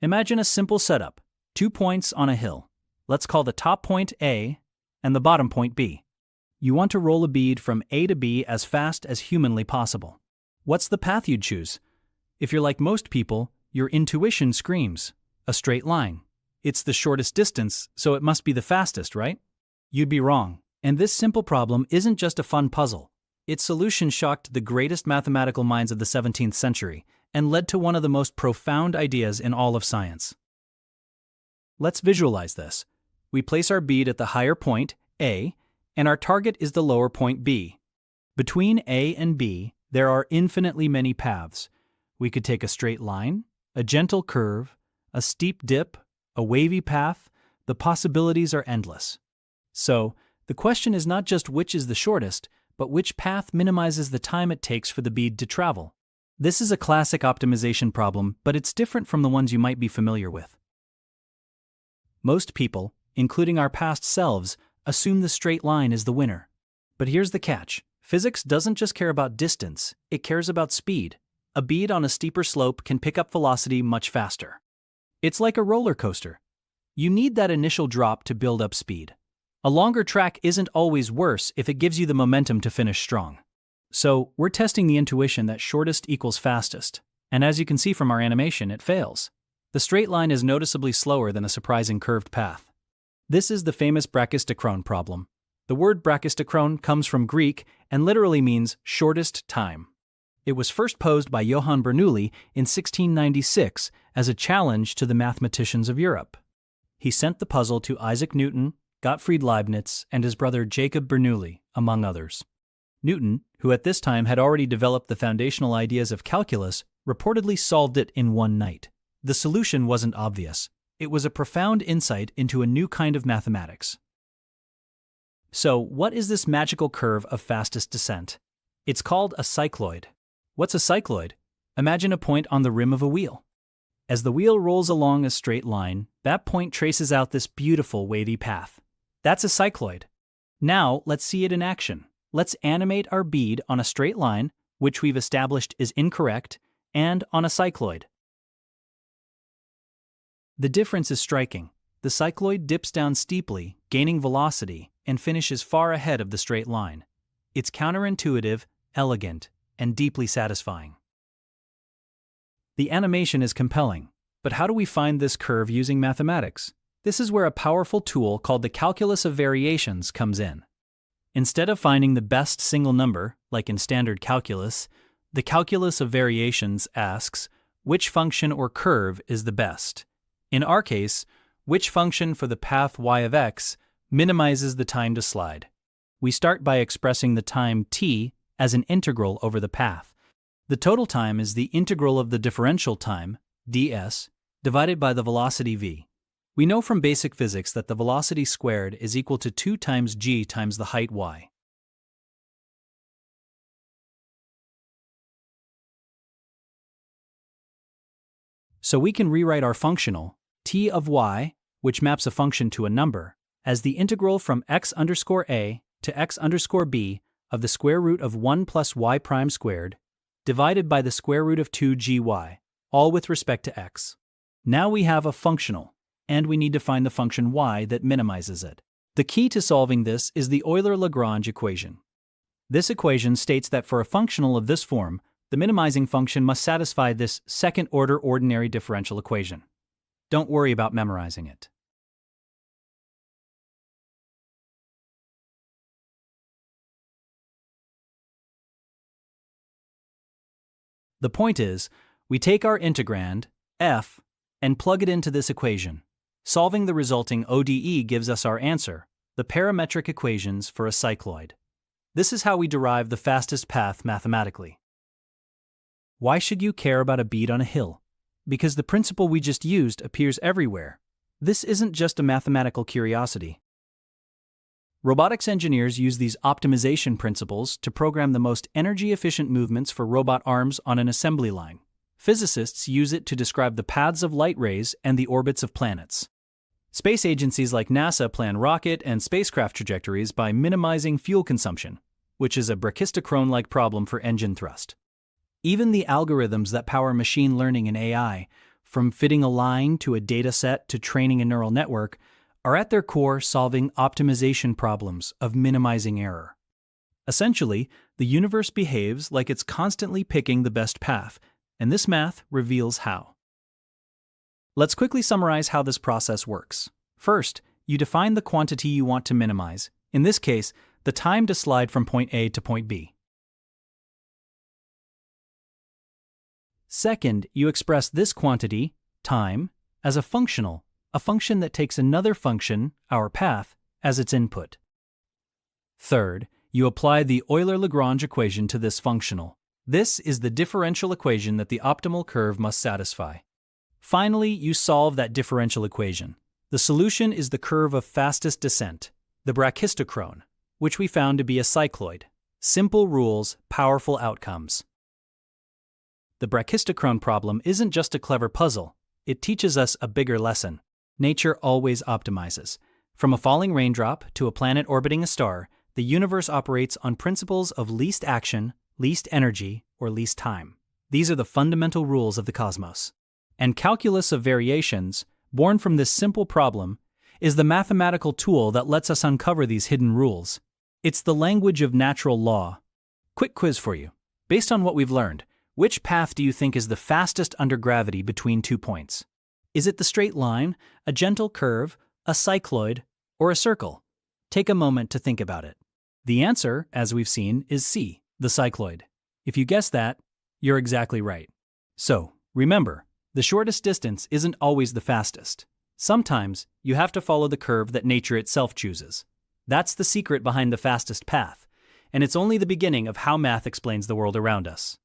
Imagine a simple setup, 2 points on a hill. Let's call the top point A and the bottom point B. You want to roll a bead from A to B as fast as humanly possible. What's the path you'd choose? If you're like most people, your intuition screams, a straight line. It's the shortest distance, so it must be the fastest, right? You'd be wrong. And this simple problem isn't just a fun puzzle. Its solution shocked the greatest mathematical minds of the 17th century and led to one of the most profound ideas in all of science. Let's visualize this. We place our bead at the higher point, A, and our target is the lower point, B. Between A and B, there are infinitely many paths. We could take a straight line, a gentle curve, a steep dip, a wavy path. The possibilities are endless. So, the question is not just which is the shortest, but which path minimizes the time it takes for the bead to travel. This is a classic optimization problem, but it's different from the ones you might be familiar with. Most people, including our past selves, assume the straight line is the winner. But here's the catch. Physics doesn't just care about distance, it cares about speed. A bead on a steeper slope can pick up velocity much faster. It's like a roller coaster. You need that initial drop to build up speed. A longer track isn't always worse if it gives you the momentum to finish strong. So, we're testing the intuition that shortest equals fastest, and as you can see from our animation, it fails. The straight line is noticeably slower than a surprising curved path. This is the famous Brachistochrone problem. The word Brachistochrone comes from Greek and literally means shortest time. It was first posed by Johann Bernoulli in 1696 as a challenge to the mathematicians of Europe. He sent the puzzle to Isaac Newton, Gottfried Leibniz, and his brother Jacob Bernoulli, among others. Newton, who at this time had already developed the foundational ideas of calculus, reportedly solved it in one night. The solution wasn't obvious. It was a profound insight into a new kind of mathematics. So, what is this magical curve of fastest descent? It's called a cycloid. What's a cycloid? Imagine a point on the rim of a wheel. As the wheel rolls along a straight line, that point traces out this beautiful wavy path. That's a cycloid. Now, let's see it in action. Let's animate our bead on a straight line, which we've established is incorrect, and on a cycloid. The difference is striking. The cycloid dips down steeply, gaining velocity, and finishes far ahead of the straight line. It's counterintuitive, elegant, and deeply satisfying. The animation is compelling, but how do we find this curve using mathematics? This is where a powerful tool called the calculus of variations comes in. Instead of finding the best single number, like in standard calculus, the calculus of variations asks, which function or curve is the best? In our case, which function for the path y of x minimizes the time to slide? We start by expressing the time t as an integral over the path. The total time is the integral of the differential time, ds, divided by the velocity v. We know from basic physics that the velocity squared is equal to 2 times g times the height y. So we can rewrite our functional, t of y, which maps a function to a number, as the integral from x underscore a to x underscore b of the square root of 1 plus y prime squared, divided by the square root of 2gy, all with respect to x. Now we have a functional, and we need to find the function y that minimizes it. The key to solving this is the Euler-Lagrange equation. This equation states that for a functional of this form, the minimizing function must satisfy this second-order ordinary differential equation. Don't worry about memorizing it. The point is, we take our integrand, f, and plug it into this equation. Solving the resulting ODE gives us our answer, the parametric equations for a cycloid. This is how we derive the fastest path mathematically. Why should you care about a bead on a hill? Because the principle we just used appears everywhere. This isn't just a mathematical curiosity. Robotics engineers use these optimization principles to program the most energy-efficient movements for robot arms on an assembly line. Physicists use it to describe the paths of light rays and the orbits of planets. Space agencies like NASA plan rocket and spacecraft trajectories by minimizing fuel consumption, which is a Brachistochrone-like problem for engine thrust. Even the algorithms that power machine learning and AI from fitting a line to a data set to training a neural network, are at their core solving optimization problems of minimizing error. Essentially, the universe behaves like it's constantly picking the best path, and this math reveals how. Let's quickly summarize how this process works. First, you define the quantity you want to minimize, in this case, the time to slide from point A to point B. Second, you express this quantity, time, as a function that takes another function, our path, as its input. Third, you apply the Euler-Lagrange equation to this functional. This is the differential equation that the optimal curve must satisfy. Finally, you solve that differential equation. The solution is the curve of fastest descent, the Brachistochrone, which we found to be a cycloid. Simple rules, powerful outcomes. The Brachistochrone problem isn't just a clever puzzle, it teaches us a bigger lesson. Nature always optimizes. From a falling raindrop to a planet orbiting a star, the universe operates on principles of least action, least energy, or least time. These are the fundamental rules of the cosmos. And calculus of variations, born from this simple problem, is the mathematical tool that lets us uncover these hidden rules. It's the language of natural law. Quick quiz for you. Based on what we've learned, which path do you think is the fastest under gravity between 2 points? Is it the straight line, a gentle curve, a cycloid, or a circle? Take a moment to think about it. The answer, as we've seen, is C, the cycloid. If you guessed that, you're exactly right. So, remember, the shortest distance isn't always the fastest. Sometimes, you have to follow the curve that nature itself chooses. That's the secret behind the fastest path, and it's only the beginning of how math explains the world around us.